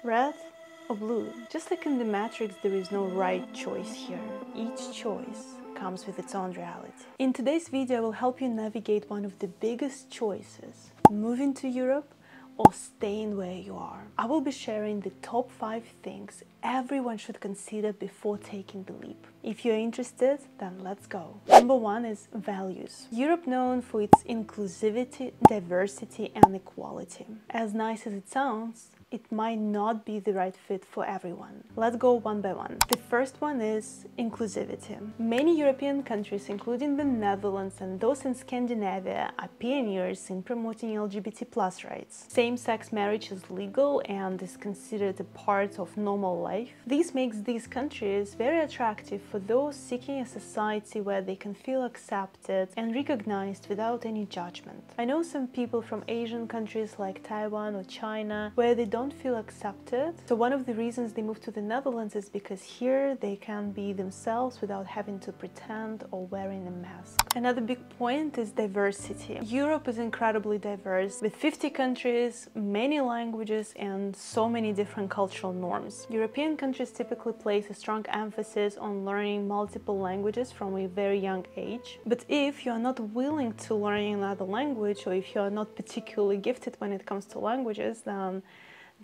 Red or blue? Just like in the Matrix, there is no right choice here. Each choice comes with its own reality. In today's video, I will help you navigate one of the biggest choices: moving to Europe or staying where you are. I will be sharing the top 5 things everyone should consider before taking the leap. If you're interested, then let's go. Number 1 is values. Europe known for its inclusivity, diversity and equality. As nice as it sounds, it might not be the right fit for everyone. Let's go one by one. The first one is inclusivity. Many European countries, including the Netherlands and those in Scandinavia, are pioneers in promoting LGBT+ rights. Same-sex marriage is legal and is considered a part of normal life. This makes these countries very attractive for those seeking a society where they can feel accepted and recognized without any judgment. I know some people from Asian countries like Taiwan or China where they don't feel accepted. So one of the reasons they moved to the Netherlands is because here they can be themselves without having to pretend or wearing a mask. Another big point is diversity. Europe is incredibly diverse with 50 countries, many languages and so many different cultural norms. European countries typically place a strong emphasis on learning multiple languages from a very young age. But if you are not willing to learn another language, or if you are not particularly gifted when it comes to languages, then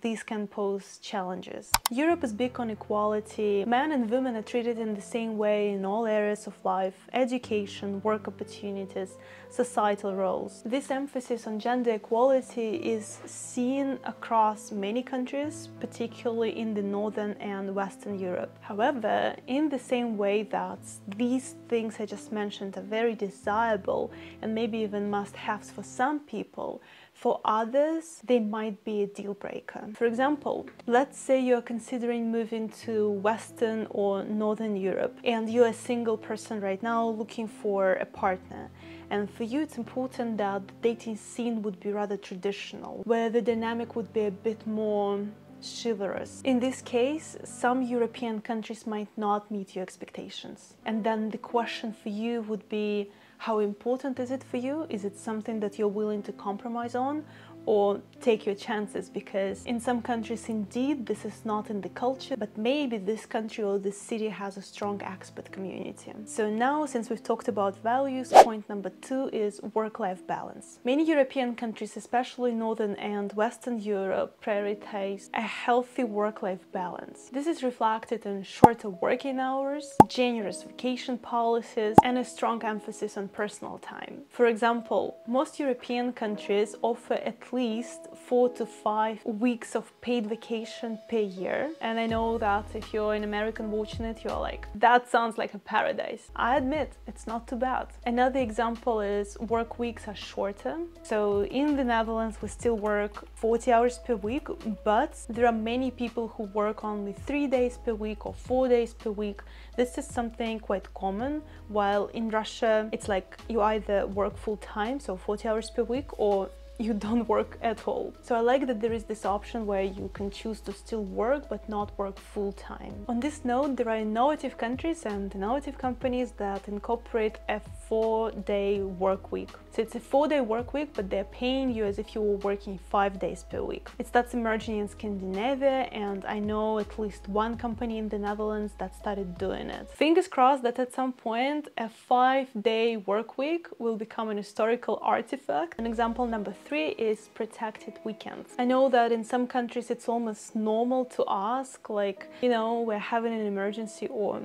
these can pose challenges. Europe is big on equality. Men and women are treated in the same way in all areas of life: education, work opportunities, societal roles. This emphasis on gender equality is seen across many countries, particularly in the Northern and Western Europe. However, in the same way that these things I just mentioned are very desirable and maybe even must-haves for some people, for others, they might be a deal breaker. For example, let's say you're considering moving to Western or Northern Europe and you're a single person right now looking for a partner. And for you, it's important that the dating scene would be rather traditional, where the dynamic would be a bit more chivalrous. In this case, some European countries might not meet your expectations. And then the question for you would be, how important is it for you? Is it something that you're willing to compromise on or take your chances? Because in some countries, indeed, this is not in the culture, but maybe this country or this city has a strong expat community. So now, since we've talked about values, point number 2 is work-life balance. Many European countries, especially Northern and Western Europe, prioritize a healthy work-life balance. This is reflected in shorter working hours, generous vacation policies, and a strong emphasis on personal time. For example, most European countries offer at least 4 to 5 weeks of paid vacation per year. And I know that if you're an American watching it, you're like, that sounds like a paradise. I admit, it's not too bad. Another example is work weeks are shorter. So in the Netherlands, we still work 40 hours per week, but there are many people who work only 3 days per week or 4 days per week. This is something quite common, while in Russia, it's like you either work full-time, so 40 hours per week, or you don't work at all. So I like that there is this option where you can choose to still work but not work full-time. On this note, there are innovative countries and innovative companies that incorporate a 4-day work week. So it's a 4-day work week, but they're paying you as if you were working 5 days per week. It starts emerging in Scandinavia, and I know at least one company in the Netherlands that started doing it. Fingers crossed that at some point a 5-day work week will become an historical artifact. An example number 3 is protected weekends. I know that in some countries it's almost normal to ask, like, you know, we're having an emergency, or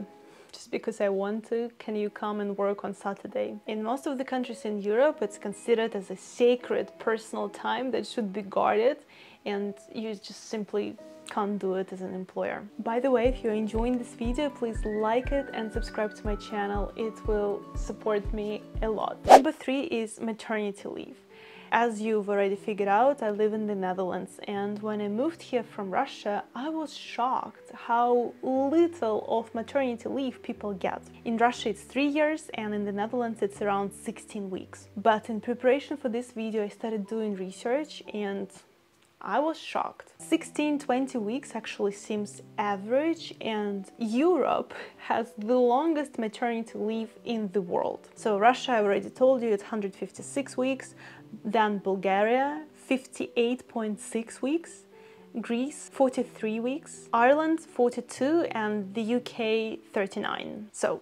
just because I want to, can you come and work on Saturday? In most of the countries in Europe, it's considered as a sacred personal time that should be guarded, and you just simply can't do it as an employer. By the way, if you're enjoying this video, please like it and subscribe to my channel. It will support me a lot. Number 3 is maternity leave. As you've already figured out, I live in the Netherlands, and when I moved here from Russia, I was shocked how little of maternity leave people get. In Russia it's 3 years, and in the Netherlands it's around 16 weeks. But in preparation for this video, I started doing research and I was shocked. 16-20 weeks actually seems average, and Europe has the longest maternity leave in the world. So Russia, I already told you, it's 156 weeks, then Bulgaria, 58.6 weeks, Greece 43 weeks, Ireland 42, and the UK 39. So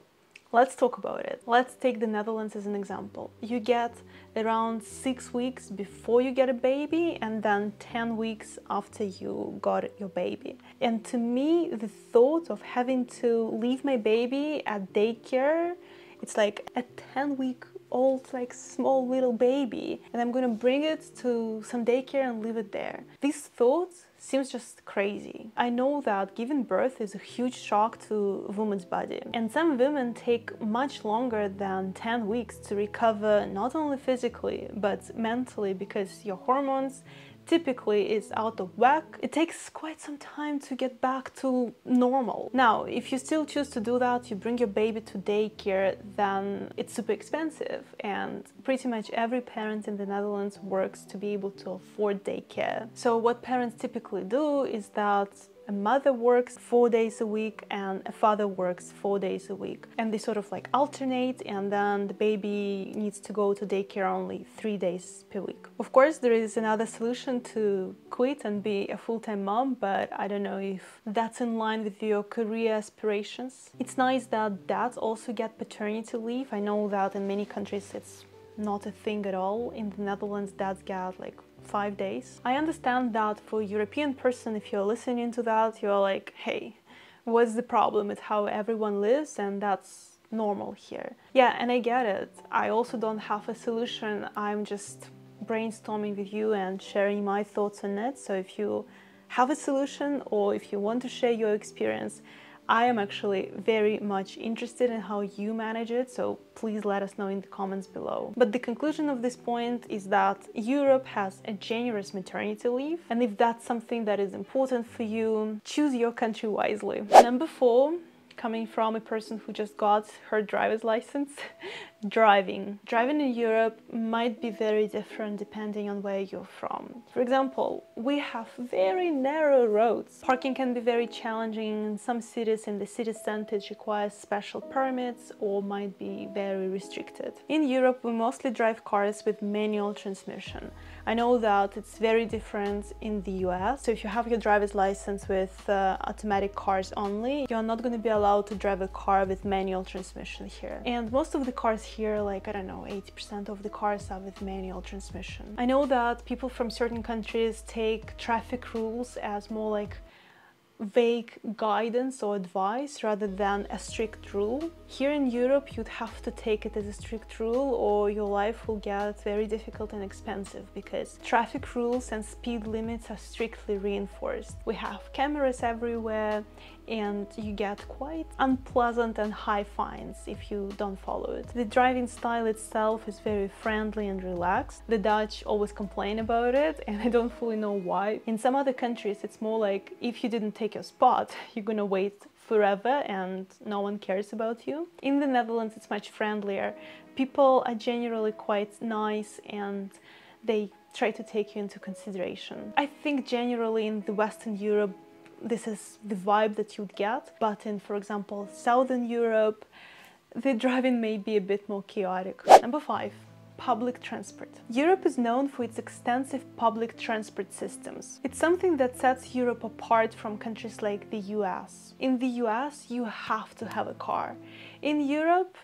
let's talk about it. Let's take the Netherlands as an example. You get around 6 weeks before you get a baby and then 10 weeks after you got your baby. And to me, the thought of having to leave my baby at daycare, it's like a 10-week-old, like small little baby, and I'm gonna bring it to some daycare and leave it there. This thought seems just crazy. I know that giving birth is a huge shock to a woman's body, and some women take much longer than 10 weeks to recover, not only physically but mentally, because your hormones typically is out of whack. It takes quite some time to get back to normal. Now, if you still choose to do that, you bring your baby to daycare, then it's super expensive, and pretty much every parent in the Netherlands works to be able to afford daycare. So what parents typically do is that a mother works 4 days a week and a father works 4 days a week, and they sort of like alternate, and then the baby needs to go to daycare only 3 days per week. Of course, there is another solution to quit and be a full-time mom, but I don't know if that's in line with your career aspirations. It's nice that dads also get paternity leave. I know that in many countries it's not a thing at all. In the Netherlands, dads get like 5 days. I understand that for a European person, if you're listening to that, you're like, hey, what's the problem with how everyone lives? And that's normal here. Yeah, and I get it. I also don't have a solution. I'm just brainstorming with you and sharing my thoughts on it. So if you have a solution or if you want to share your experience, I am actually very much interested in how you manage it, so please let us know in the comments below. But the conclusion of this point is that Europe has a generous maternity leave, and if that's something that is important for you, choose your country wisely. Number 4, coming from a person who just got her driver's license, driving. Driving in Europe might be very different depending on where you're from. For example, we have very narrow roads. Parking can be very challenging in some cities. In the city center, it requires special permits or might be very restricted. In Europe, we mostly drive cars with manual transmission. I know that it's very different in the US. So if you have your driver's license with automatic cars only, you're not going to be allowed to drive a car with manual transmission here. And most of the cars here, like, I don't know, 80% of the cars are with manual transmission. I know that people from certain countries take traffic rules as more like vague guidance or advice rather than a strict rule. Here in Europe, you'd have to take it as a strict rule or your life will get very difficult and expensive, because traffic rules and speed limits are strictly reinforced. We have cameras everywhere and you get quite unpleasant and high fines if you don't follow it. The driving style itself is very friendly and relaxed. The Dutch always complain about it and I don't fully know why. In some other countries, it's more like if you didn't take your spot, you're gonna wait forever and no one cares about you. In the Netherlands, it's much friendlier. People are generally quite nice and they try to take you into consideration. I think generally in the Western Europe, this is the vibe that you'd get, but in, for example, Southern Europe, the driving may be a bit more chaotic. Number 5. Public transport. Europe is known for its extensive public transport systems. It's something that sets Europe apart from countries like the US. In the US, you have to have a car. In Europe,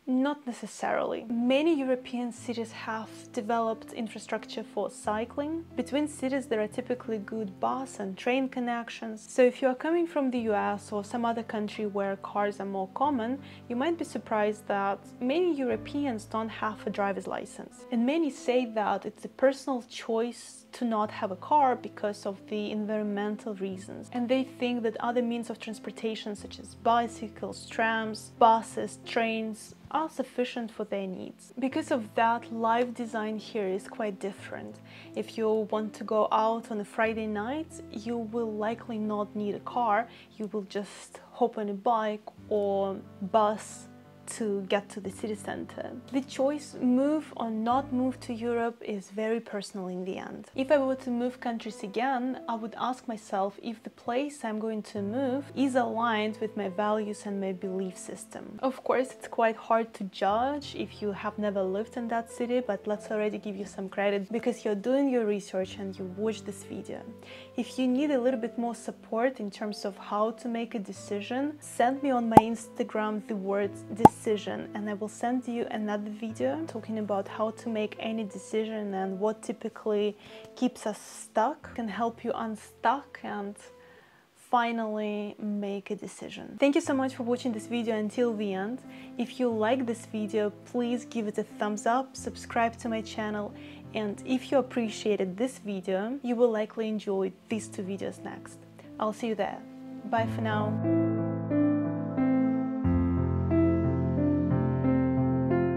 not necessarily. Many European cities have developed infrastructure for cycling. Between cities, there are typically good bus and train connections. So if you are coming from the US or some other country where cars are more common, you might be surprised that many Europeans don't have a driver's license. And many say that it's a personal choice to not have a car because of the environmental reasons. And they think that other means of transportation such as bicycles, trams, buses, trains are sufficient for their needs. Because of that, life design here is quite different. If you want to go out on a Friday night, you will likely not need a car. You will just hop on a bike or bus to get to the city center. The choice move or not move to Europe is very personal in the end. If I were to move countries again, I would ask myself if the place I'm going to move is aligned with my values and my belief system. Of course, it's quite hard to judge if you have never lived in that city, but let's already give you some credit because you're doing your research and you watch this video. If you need a little bit more support in terms of how to make a decision, send me on my Instagram the word decision and I will send you another video talking about how to make any decision and what typically keeps us stuck, can help you unstuck and finally make a decision. Thank you so much for watching this video until the end. If you like this video, please give it a thumbs up, subscribe to my channel, and if you appreciated this video, you will likely enjoy these two videos next. I'll see you there. Bye for now.